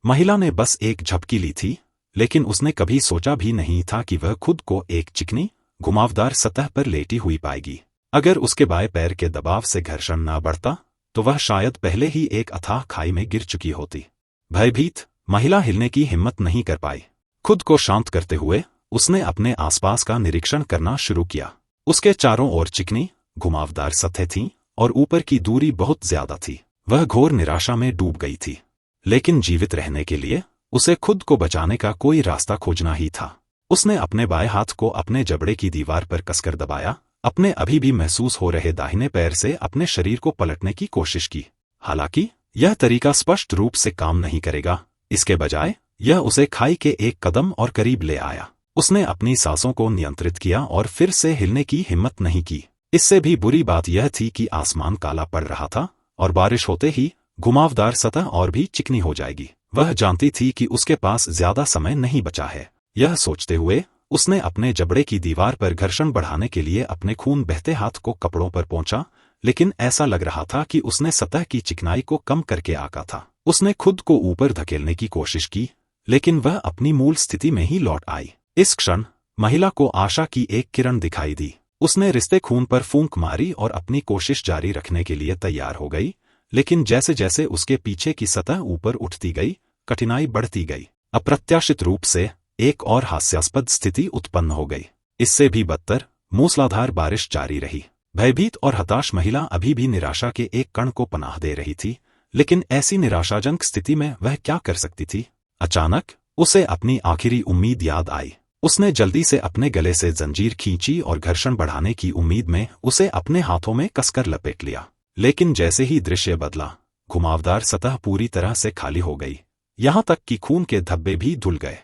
महिला ने बस एक झपकी ली थी, लेकिन उसने कभी सोचा भी नहीं था कि वह खुद को एक चिकनी, घुमावदार सतह पर लेटी हुई पाएगी। अगर उसके बाएं पैर के दबाव से घर्षण न बढ़ता, तो वह शायद पहले ही एक अथाह खाई में गिर चुकी होती। भयभीत, महिला हिलने की हिम्मत नहीं कर पाई। खुद को शांत करते हुए उसने अपने आसपास का निरीक्षण करना शुरू किया। उसके चारों ओर चिकनी, घुमावदार सतह थीं और ऊपर की दूरी बहुत ज्यादा थी। वह घोर निराशा में डूब गई थी, लेकिन जीवित रहने के लिए उसे खुद को बचाने का कोई रास्ता खोजना ही था। उसने अपने बाएं हाथ को अपने जबड़े की दीवार पर कसकर दबाया, अपने अभी भी महसूस हो रहे दाहिने पैर से अपने शरीर को पलटने की कोशिश की। हालांकि यह तरीका स्पष्ट रूप से काम नहीं करेगा, इसके बजाय यह उसे खाई के एक कदम और करीब ले आया। उसने अपनी सांसों को नियंत्रित किया और फिर से हिलने की हिम्मत नहीं की। इससे भी बुरी बात यह थी कि आसमान काला पड़ रहा था और बारिश होते ही घुमावदार सतह और भी चिकनी हो जाएगी। वह जानती थी कि उसके पास ज्यादा समय नहीं बचा है। यह सोचते हुए उसने अपने जबड़े की दीवार पर घर्षण बढ़ाने के लिए अपने खून बहते हाथ को कपड़ों पर पहुंचा, लेकिन ऐसा लग रहा था कि उसने सतह की चिकनाई को कम करके आका था। उसने खुद को ऊपर धकेलने की कोशिश की, लेकिन वह अपनी मूल स्थिति में ही लौट आई। इस क्षण महिला को आशा की एक किरण दिखाई दी। उसने रिश्ते खून पर फूंक मारी और अपनी कोशिश जारी रखने के लिए तैयार हो गई, लेकिन जैसे जैसे उसके पीछे की सतह ऊपर उठती गई, कठिनाई बढ़ती गई। अप्रत्याशित रूप से एक और हास्यास्पद स्थिति उत्पन्न हो गई। इससे भी बदतर, मूसलाधार बारिश जारी रही। भयभीत और हताश महिला अभी भी निराशा के एक कण को पनाह दे रही थी, लेकिन ऐसी निराशाजनक स्थिति में वह क्या कर सकती थी? अचानक उसे अपनी आखिरी उम्मीद याद आई। उसने जल्दी से अपने गले से जंजीर खींची और घर्षण बढ़ाने की उम्मीद में उसे अपने हाथों में कसकर लपेट लिया। लेकिन जैसे ही दृश्य बदला, घुमावदार सतह पूरी तरह से खाली हो गई, यहाँ तक कि खून के धब्बे भी धुल गए।